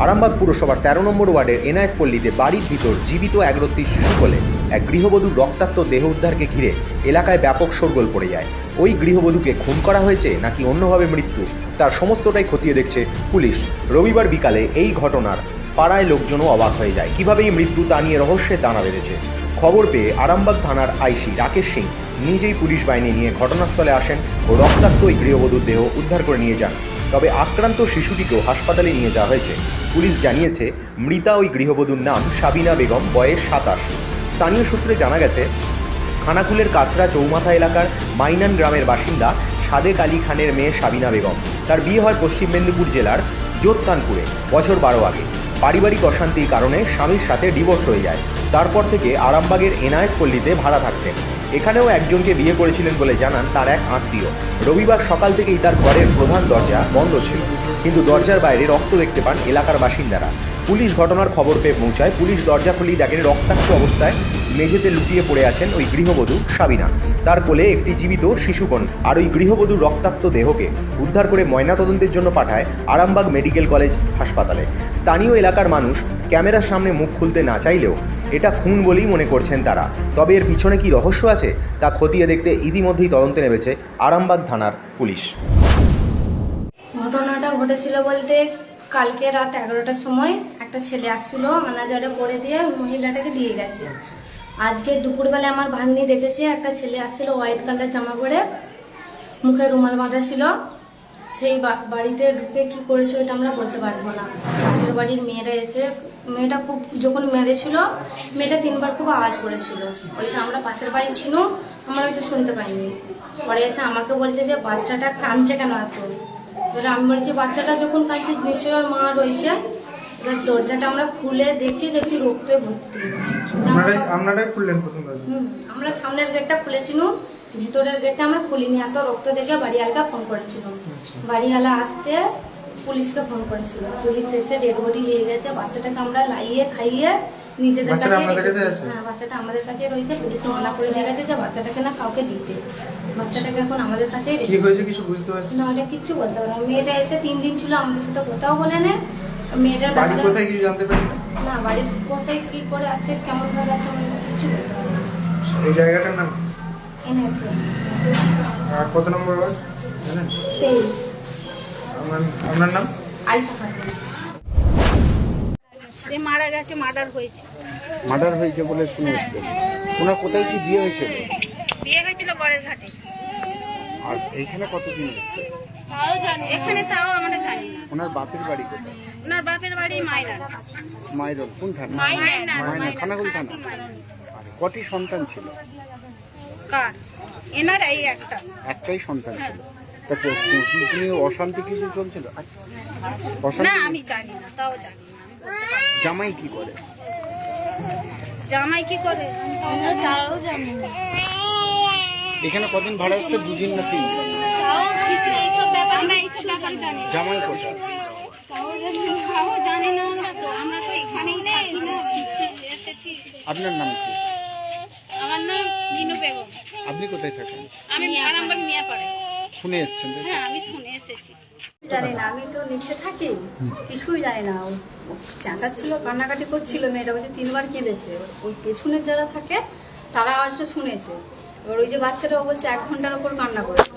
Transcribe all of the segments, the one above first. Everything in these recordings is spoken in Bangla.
আরামবাগ পুরসভার ১৩ নম্বর ওয়ার্ডের এনায়েতপল্লীতে বাড়ির ভিতর জীবিত একরত্তি শিশু কোলে এক গৃহবধূর রক্তাক্ত দেহ উদ্ধারকে ঘিরে এলাকায় ব্যাপক শোরগোল পড়ে যায়। ওই গৃহবধূকে খুন করা হয়েছে নাকি অন্যভাবে মৃত্যু, তার সমস্তটাই খতিয়ে দেখছে পুলিশ। রবিবার বিকালে এই ঘটনার পাড়ায় লোকজনও অবাক হয়ে যায়। কিভাবে এই মৃত্যু তা নিয়ে রহস্যের দানা বেঁধেছে। খবর পেয়ে আরামবাগ থানার আইসি রাকেশ সিং নিজেই পুলিশ বাহিনী নিয়ে ঘটনাস্থলে আসেন ও রক্তাক্ত ওই গৃহবধূর দেহ উদ্ধার করে নিয়ে যান। তবে আক্রান্ত শিশুটিকেও হাসপাতালে নিয়ে যাওয়া হয়েছে। পুলিশ জানিয়েছে, মৃতা ওই গৃহবধূর নাম সাবিনা বেগম, বয়স ২৭। স্থানীয় সূত্রে জানা গেছে, খানাকুলের কাছড়া চৌমাথা এলাকার মাইনান গ্রামের বাসিন্দা সাদেক আলী খানের মেয়ে সাবিনা বেগম। তার বিয়ে হয় পশ্চিম মেদিনীপুর জেলার যোধকানপুরে বছর ১২ আগে। পারিবারিক অশান্তির কারণে স্বামীর সাথে ডিভোর্স হয়ে যায়। তারপর থেকে আরামবাগের এনায়েতপল্লীতে ভাড়া থাকতেন। এখানেও একজনকে বিয়ে করেছিলেন বলে জানান তার এক আত্মীয়। রবিবার সকাল থেকেই তার ঘরের প্রধান দরজা বন্ধ ছিল, কিন্তু দরজার বাইরে রক্ত দেখতে পান এলাকার বাসিন্দারা। পুলিশ ঘটনার খবর পেয়ে পৌঁছায়। পুলিশ দরজা খুলেই দেখেন রক্তাক্ত অবস্থায় মেঝেতে লুটিয়ে পড়ে আছেন ওই গৃহবধূ সাবিনা। তার কোলে একটি জীবিত শিশুকন্যা। আর ওই গৃহবধূর রক্তাক্ত দেহকে উদ্ধার করে ময়নাতদন্তের জন্য পাঠায় আরামবাগ মেডিকেল কলেজ হাসপাতালে। স্থানীয় এলাকার মানুষ ক্যামেরার সামনে মুখ খুলতে না চাইলেও এটা খুন বলেই মনে করছেন তারা। তবে এর পিছনে কি রহস্য আছে তা খতিয়ে দেখতে ইতিমধ্যেই তদন্তে নেমেছে আরামবাগ থানার পুলিশ। ঘটনাটা ঘটেছিল বলতে, কালকে রাত 11টার সময় একটা ছেলে আসছিল, ম্যানেজারে করে দিয়ে মহিলাটাকে দিয়ে গেছে। আজকে দুপুরবেলা আমার ভাগ্নি দেখেছে একটা ছেলে আসছিল, হোয়াইট কালার জামা পরে, মুখে রুমাল বাঁধা ছিল। সেই বাড়িতে ঢুকে কি করেছে ওইটা আমরা বলতে পারবো না। পাশের বাড়ির মেয়েরা এসে, মেয়েটা খুব যখন মেরেছিল, মেয়েটা 3বার খুব আওয়াজ করেছিল। ওইটা আমরা পাশের বাড়ি ছিল, আমরা কিছু শুনতে পাইনি। পরে এসে আমাকে বলছে যে বাচ্চাটা কাঁদছে কেন এত। এবার আমি বলছি বাচ্চাটা যখন কাঁদছে নিশ্চয়ই ওর মা রয়েছে। এবার দরজাটা আমরা খুলে দেখছি রক্তে ভর্তি। আপনারাই খুললেন প্রথম? আমরা সামনের গেটটা খুলেছিলাম, ভিতরের গেটটা আমরা খুলিনি। এত রক্ত দেখে বাড়িওয়ালাকে ফোন করেছিল। বাড়িওয়ালা আসতে পুলিশকে ফোন করেছিল। পুলিশ এসে ডেড বডি নিয়ে গেছে। বাচ্চাটাকে আমরা লাইয়ে খাইয়ে নিজেদের কাছে, হ্যাঁ বাচ্চাটা আমাদের কাছে রয়েছে। পুলিশ মানা করে দিয়ে গেছে যে বাচ্চাটাকে না কাউকে দিতে। বাচ্চাটাকে এখন আমাদের কাছেই কি হয়েছে কিছু বুঝতে পারছি না, ওটা কিচ্ছু বলতে পারবো না। মেয়েটা এসে 3 দিন ছিল, আমাদের সাথে কোথাও বলে না। মেয়েটার বাড়ি কোথায় কিছু জানতে পারি না, বাড়ির কোথায় কি করে আসছে, কেমন ভাবে আসছে, আমরা কিচ্ছু বলতে পারবো না। এই জায়গাটার নাম আর কত নম্বর ওয়ার্ড জানেন? 23। আপনার নাম? আইসা খাতুন। সে মারা গেছে, মার্ডার হয়েছে। মার্ডার হয়েছে বলে শুনে এসছে। ওনার কোথায় কি বিয়ে হয়েছিল? বিয়ে হয়েছিল গড়ের ঘাটে। আর এইখানে কতদিন এসছে? তাও জানি, এখানে তাও আমরা জানি না। ওনার বাপের বাড়ি কোথায়? ওনার বাপের বাড়ি মাইনা। মাইরল কোন থানা? মাইনা খানাকুল থানা। আর কটি সন্তান ছিল? কার? এনার এই একটা। একটাই সন্তান ছিল। তা তিনি অশান্তি কিছু চলছিল? না অশান্তি? আমি জানি না, তাও জানি না। জামাই কি করে? জামাই কি করে আমরা তাও জানি না। এখানে কদিন ভাড়া আসছে? 2 দিন না 3 দিন? তাও কিছু এইসব ব্যাপার না, এইসব ব্যাপার জানি না। জামাই কোথায়? তাও জানি না আমরা তো এখানেই এসেছি। আপনার নাম কি? আমার নাম মিনু বেগম। আপনি কোথায় থাকেন? আমি আরামবাগ মিয়াপাড়ায়। শুনে এসছেন? হ্যাঁ, আমি শুনে এসেছি। জানি না, আমি তো নিচে থাকি, কিছুই জানি না। চেঁচাচ্ছিল, কান্নাকাটি করছিল মেয়েটা, বলছে 3বার কেঁদেছে। ওই পেছনের যারা থাকে তারা আওয়াজটা শুনেছে। এবার ওই যে বাচ্চাটা ও বলছে 1 ঘন্টার ওপর কান্না করেছে।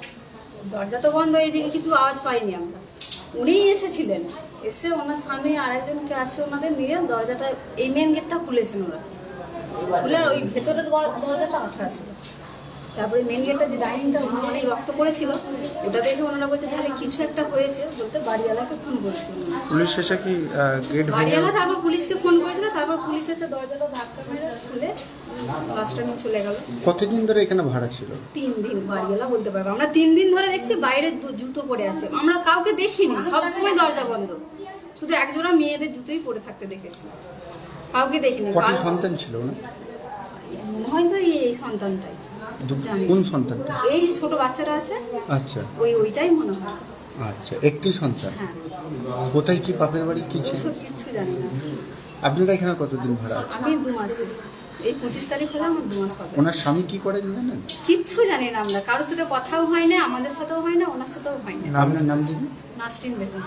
দরজা তো বন্ধ, এইদিকে কিছু আওয়াজ পাইনি আমরা। উনিই এসেছিলেন, এসে ওনার স্বামী আর একজনকে আছে ওনাদের নিয়ে দরজাটা, এই মেন গেটটা খুলেছেন ওরা। খুলে ওই ভেতরের দরজাটা আঠা ছিল। তারপরে মেন গেটটা যে ডাইনিংটা অনেক রক্ত পড়েছিল, ওটা দেখে ওনারা বলছে তাহলে কিছু একটা হয়েছে, বলতে বাড়িওয়ালাকে ফোন করেছিল। পুলিশ এসে কি গেট বাড়িওয়ালা তারপর পুলিশকে ফোন করেছিল, তারপর পুলিশ এসে দরজাটা ধাক্কা মেরে খুলে লাশটা নিয়ে চলে গেল। কতদিন ধরে এখানে ভাড়া ছিল? 3 দিন। বাড়িওয়ালা বলতে পারবো, আমরা 3 দিন ধরে দেখছি বাইরে জুতো পরে আছে। আমরা কাউকে দেখিনি, সবসময় দরজা বন্ধ, শুধু একজোড়া মেয়েদের জুতোই পরে থাকতে দেখেছি, কাউকে দেখিনি। কটি সন্তান ছিল না? মনে হয় তো এই সন্তানটাই। কোন সন্তানটা? এই যে ছোট বাচ্চারা আছে, আচ্ছা, ওইটাই মনে হয়। আচ্ছা, একটি সন্তান। হ্যাঁ, কোথায় কি বাপের বাড়ি কি ছিল? সব কিছু জানি না। আপনারা এখানে কতদিন ভাড়া আছে? আমি 2 মাস, এই 25 তারিখ হলে আমার 2 মাস হবে। ওনার স্বামী কি করেন জানেন? কিচ্ছু জানি না আমরা, কারোর সাথে কথাও হয় না, আমাদের সাথেও হয় না, ওনার সাথেও হয় না। আপনার নাম দিন? নাসরিন বেগম।